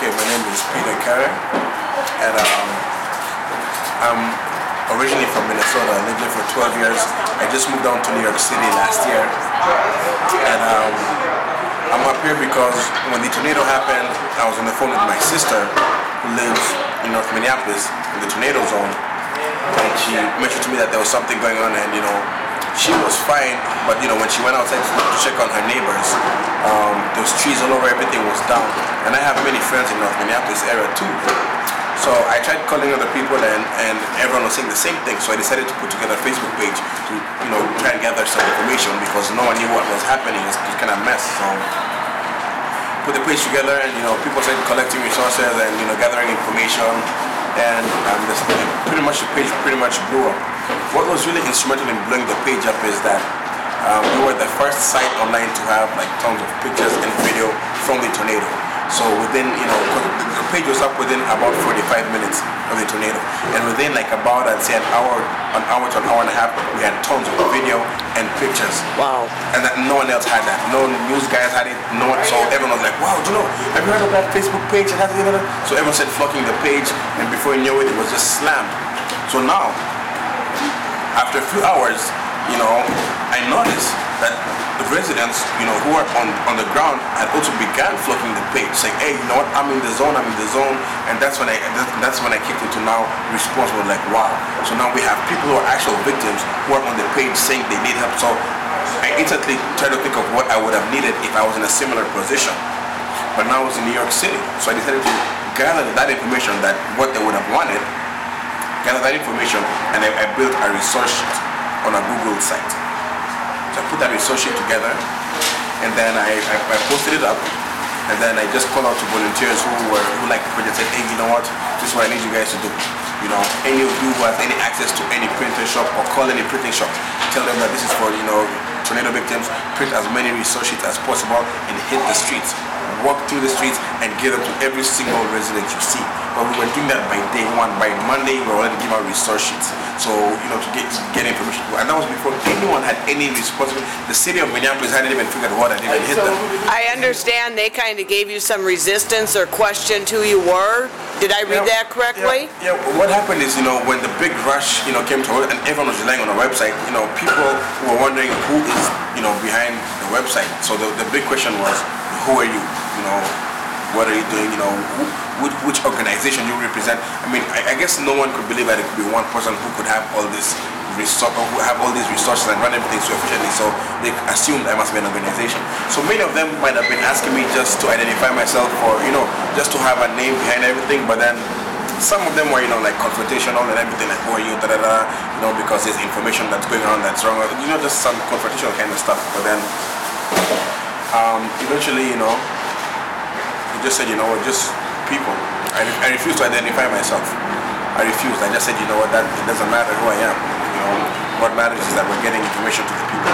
Okay, my name is Peter-Kerre, and I'm originally from Minnesota. I lived there for 12 years. I just moved down to New York City last year, and I'm up here because when the tornado happened, I was on the phone with my sister, who lives in North-Minneapolis, in the tornado zone, and she mentioned to me that there was something going on, and she was fine, but when she went outside to check on her neighbors, there was trees all over, everything was down. And I have many friends in North-Minneapolis area too. So I tried calling other people and everyone was saying the same thing. So I decided to put together a Facebook page to try and gather some information because no one knew what was happening. It was kind of a mess. So put the page together and people started collecting resources and gathering information. And pretty much the page pretty much blew up. What was really instrumental in blowing the page up is that we were the first site online to have like tons of pictures and video from the tornado. So within, the page was up within about 45 minutes of the tornado, and within like about, I'd say an hour to an hour and a half, we had tons of video and pictures. Wow! And that no one else had that. No news guys had it. No one. So everyone was like, "Wow, have you heard of that Facebook page?" So everyone started flocking the page, and before you knew it, it was just slammed. So now, after a few hours, I noticed that the residents, who are on the ground had also began flocking the page, saying, "Hey, you know what? I'm in the zone. And that's when I kicked into now responsible, like, wow. So now we have people who are actual victims who are on the page saying they need help. So I instantly tried to think of what I would have needed if I was in a similar position. But now I was in New York City, so I decided to gather that information, that what they would have wanted, gather that information, and I built a resource sheet on a Google site. So I put that resource sheet together, and then I posted it up, and then I just called out to volunteers who like the project, said, "Hey, you know what? This is what I need you guys to do. Any of you who has any access to any printing shop or call any printing shop, tell them that this is for tornado victims. Print as many resource sheets as possible and hit the streets. Walk through the streets and give them to every single resident you see." But we were doing that by day one. By Monday, we were already giving out resource sheets. So, to get information. And that was before anyone had any responsibility. The city of Minneapolis hadn't even figured out what had even hit them. I understand they kind of gave you some resistance or questioned who you were. Did I read that correctly? Yeah. What happened is, when the big rush, came to it and everyone was relying on the website, people were wondering who is, behind the website. So the big question was, who are you? What are you doing? Which organization you represent? I mean, I guess no one could believe that it could be one person who could have all this resources and run everything so efficiently. So they assumed I must be an organization. So many of them might have been asking me just to identify myself, or just to have a name behind everything. But then some of them were like confrontational and everything, like, who are you? Because there's information that's going on that's wrong. Just some confrontational kind of stuff. But then eventually, he just said, just people. I refused to identify myself. I refused. I just said, that it doesn't matter who I am. What matters is that we're getting information to the people.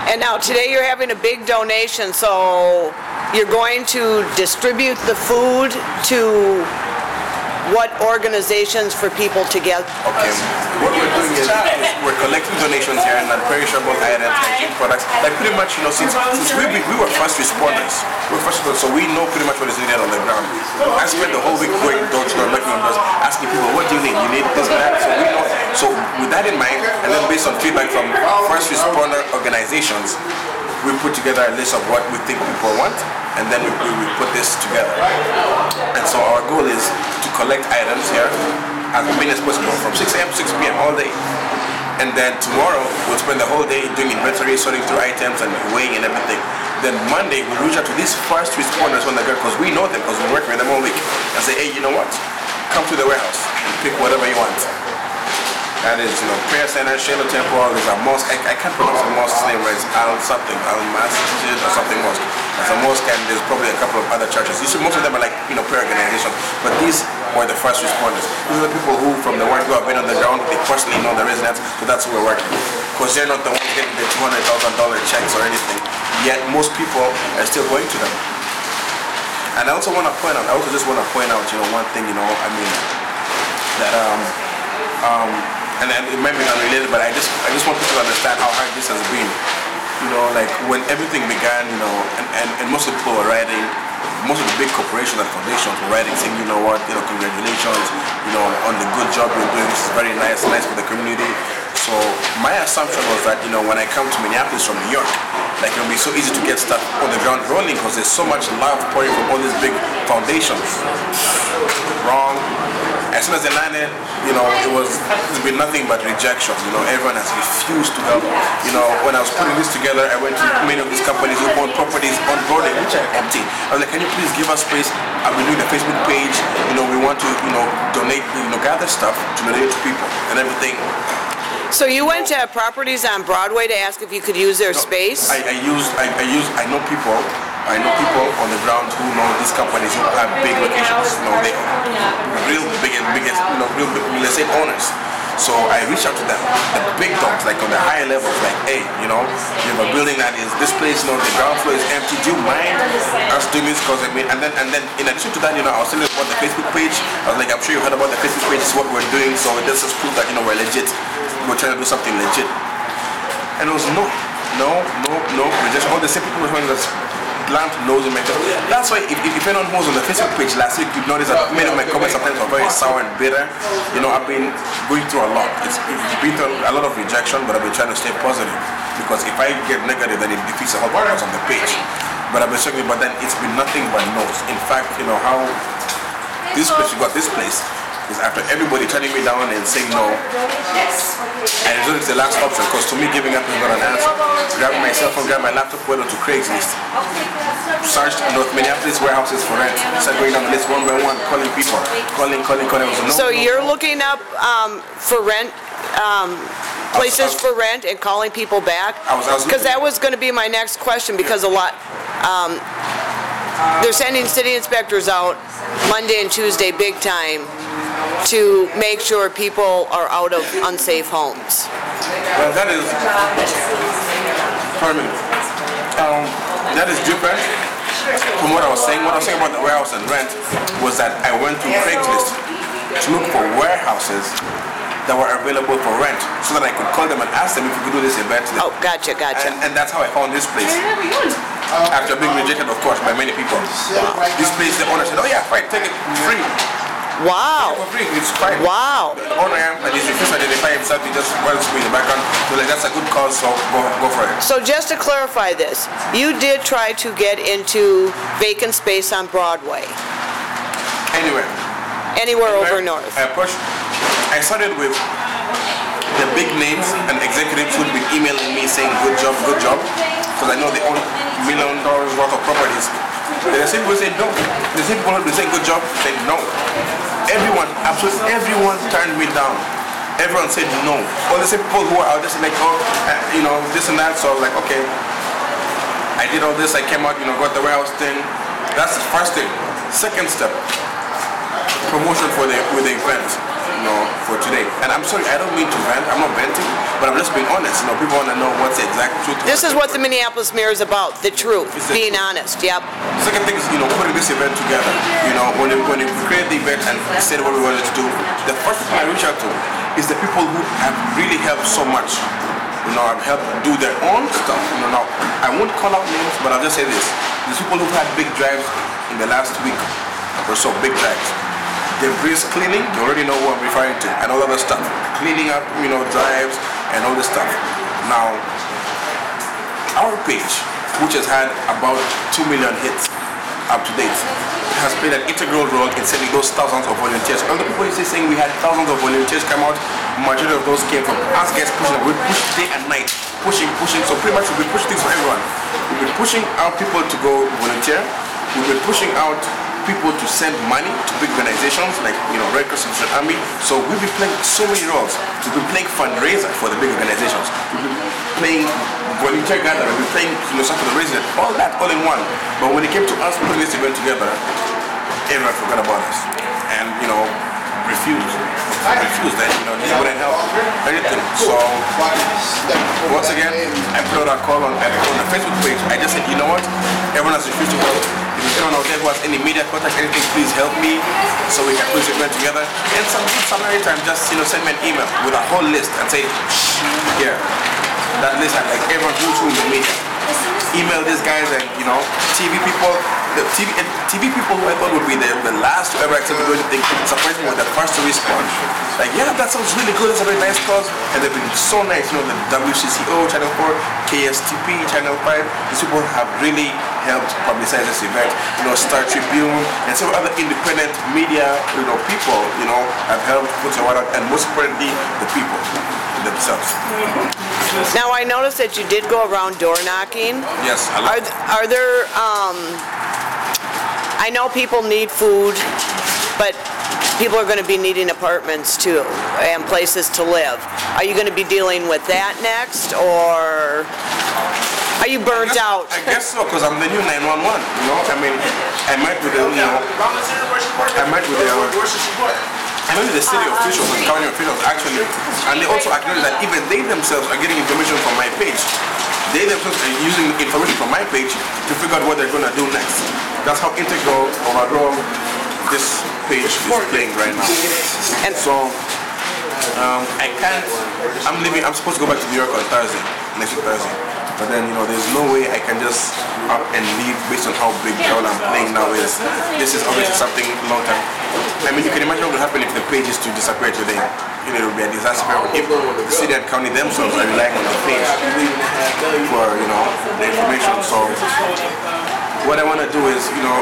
And now today you're having a big donation, so you're going to distribute the food to what organizations for people to get? Okay, what we're doing is we're collecting donations here and perishable items, hygiene products. Like pretty much, since we were first responders, so we know pretty much what is needed on the ground. I spent the whole week going door to door, knocking on doors, asking people, what do you need? You need this and that. So we know. So with that in mind, and then based on feedback from first responder organizations, we put together a list of what we think people want, and then we put this together. And so our goal is to collect items here as many as possible from 6 a.m. to 6 p.m. all day. And then tomorrow we'll spend the whole day doing inventory, sorting through items and weighing and everything. Then Monday we'll reach out to these first responders on the ground, because we know them, because we're working with them all week, and say, hey, you know what? Come to the warehouse and pick whatever you want. That is, prayer center, Shiloh Temple, there's a mosque. I can't pronounce the mosque's name, right? It's Al-Masjid or something mosque. There's a mosque and there's probably a couple of other churches. You see, most of them are like, prayer organizations. But these were the first responders. These are the people who, from the word go, have been on the ground, they personally know the residents, so that's who we're working with. Because they're not the ones getting the $200,000 checks or anything. Yet most people are still going to them. And I also want to point out, one thing, that and it might be unrelated, but I just want people to understand how hard this has been. Like when everything began, and most people were writing most of the big corporations and foundations were writing saying, you know what, congratulations, on the good job you're doing. This is very nice for the community. So my assumption was that, when I come to Minneapolis from New York, like it'll be so easy to get stuff on the ground rolling because there's so much love pouring from all these big foundations. Wrong. As soon as they landed, it's been nothing but rejection. Everyone has refused to help. When I was putting this together, I went to many of these companies who own properties on boarding, which are empty. I was like, can you please give us space? I've been doing a Facebook page. We want to, donate, gather stuff to donate to people and everything. So you went to properties on Broadway to ask if you could use their space? I know people. I know people on the ground who know these companies who have big locations. They real biggest, real big real estate owners. So I reached out to them, the big dogs, like on the higher levels, like, hey, you have a building that is this place, the ground floor is empty. Do you mind us doing this? Because and then in addition to that, I was telling them about the Facebook page. I was like, I'm sure you heard about the Facebook page. This is what we're doing. So this is proof that we're legit. We're trying to do something legit. And it was no rejection. All the same people were just blunt nose in my face. That's why if anyone who was on the Facebook page last week, you've noticed that many of my comments sometimes are very sour and bitter. I've been going through a lot. It's been through a lot of rejection, but I've been trying to stay positive. Because if I get negative, then it defeats the whole purpose on the page. But I've been struggling, but then it's been nothing but no's. In fact, how this place, we got this place, is after everybody turning me down and saying no, and it's the last option, because to me giving up is not an answer. Grab my cell phone, grab my laptop, went onto Craigslist, searched North-Minneapolis warehouses for rent, started going down the list one by one, calling people, calling. So you're looking up for rent, places for rent and calling people back? Because that was going to be my next question, because a lot, they're sending city inspectors out Monday and Tuesday big time to make sure people are out of unsafe homes. Well, that is, that is different from what I was saying. What I was saying about the warehouse and rent was that I went to Craigslist to look for warehouses that were available for rent, so that I could call them and ask them if we could do this event. Oh, gotcha. And that's how I found this place. After being rejected, of course, by many people. This place, the owner said, oh yeah, fine, take it free. Wow. For free, it's fine. Wow. The owner, and he's refused to identify himself, he just wants me in the background. So like, that's a good cause, so go for it. So just to clarify this, you did try to get into vacant space on Broadway. Anywhere over north. I started with the big names and executives who'd been emailing me saying good job, because I know they own $1 million worth of properties. And the same people say no. The same people who'd been saying good job say no. Everyone, absolutely everyone turned me down. Everyone said no. All the same people who are out just like, this and that. So I was like, okay, I did all this, I came out, got the warehouse thing. That's the first thing. Second step, promotion for the event. For today. And I'm sorry, I don't mean to vent, I'm not venting, but I'm just being honest. People want to know what's the exact truth. This is what the Mpls-Mirror is about, the truth, being honest, yep. Second thing is, putting this event together. When we created the event and said what we wanted to do, the first people I reach out to is the people who have really helped so much. Have helped do their own stuff. Now, I won't call out names, but I'll just say this. There's people who've had big drives in the last week or so, big drives. The breeze cleaning, you already know what I'm referring to, and all other stuff. Cleaning up, drives and all this stuff. Now, our page, which has had about 2 million hits up to date, has played an integral role in sending those thousands of volunteers. Other people are saying we had thousands of volunteers come out. Majority of those came from us guys pushing. We push day and night, pushing. So pretty much we've been pushing things for everyone. We've been pushing out people to go volunteer. We've been pushing out people to send money to big organizations like Red Cross and Army. So we've been playing so many roles. We've been playing fundraiser for the big organizations. We've been playing volunteer gathering. We've been playing stuff for the resident. All that all in one. But when it came to us putting this event together, everyone forgot about us and refused that this wouldn't help anything. So once again, I put out a call on the Facebook page. I just said, what? Everyone has refused to help. If anyone out there who has any media contact, anything, please help me so we can put this event together. And some other time, just send me an email with a whole list and say, here, that list, and like everyone who's in the media. Email these guys and TV people, the TV people who I thought would be the last to ever accept to do anything, surprised me with the first to respond. Like, yeah, that sounds really good, that's a very nice cause. And they've been so nice, you know, the WCCO, Channel 4, KSTP, Channel 5, these people have really helped publicize this event. You know, Star Tribune, and some other independent media, you know, people, you know, have helped put the word out, and most importantly, the people themselves. Now, I noticed that you did go around door knocking. Yes, Are there, I know people need food, but people are going to be needing apartments too, and places to live. Are you going to be dealing with that next, or are you burnt out? I guess so, because I'm the new 911, you know? I mean, I met with the, you know, I met with the city officials and county officials actually, and they also acknowledge that even they themselves are getting information from my page. They themselves are using information from my page to figure out what they're going to do next. That's how integral overall this page is playing right now. And so, I'm supposed to go back to New York on Thursday, next week Thursday. But then, you know, there's no way I can just up and leave based on how big the role I'm playing now is. This is obviously something long term. I mean, you can imagine what would happen if the page is to disappear today. You know, it would be a disaster if the city and county themselves are relying on the page for, you know, the information. So, what I want to do is, you know,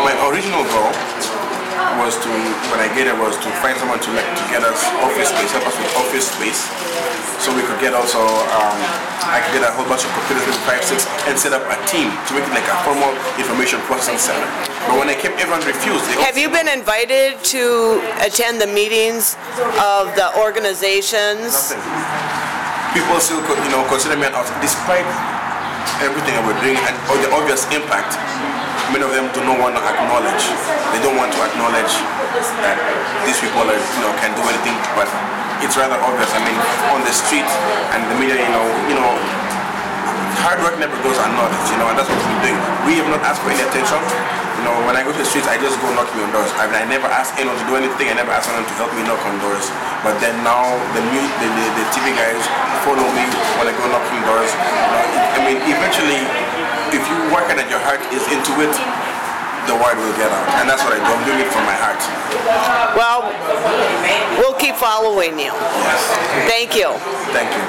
my original goal was to, when I get it, was to find someone to get us office space, help us with office space, so we could get also, I could get a whole bunch of computers, maybe 5, 6, and set up a team to make it like a formal information processing center. But when I came, everyone refused. Have you been invited to attend the meetings of the organizations? Nothing. People still, you know, consider me an outsider, despite everything that we're doing and the obvious impact. Many of them do not want to acknowledge. They don't want to acknowledge that these people are, you know, can do anything, but it's rather obvious. I mean, on the street and the media, you know, hard work never goes unnoticed, you know, and that's what we're doing. We have not asked for any attention. You know, when I go to the streets, I just go knocking on doors. I mean, I never ask anyone to do anything. I never ask anyone to help me knock on doors. But then now, the TV guys follow me when I go knocking doors. You know, I mean, eventually, if you work and your heart is into it, the word will get out. And that's what I do. I'm doing it from my heart. Well, we'll keep following you. Yes. Thank you. Thank you.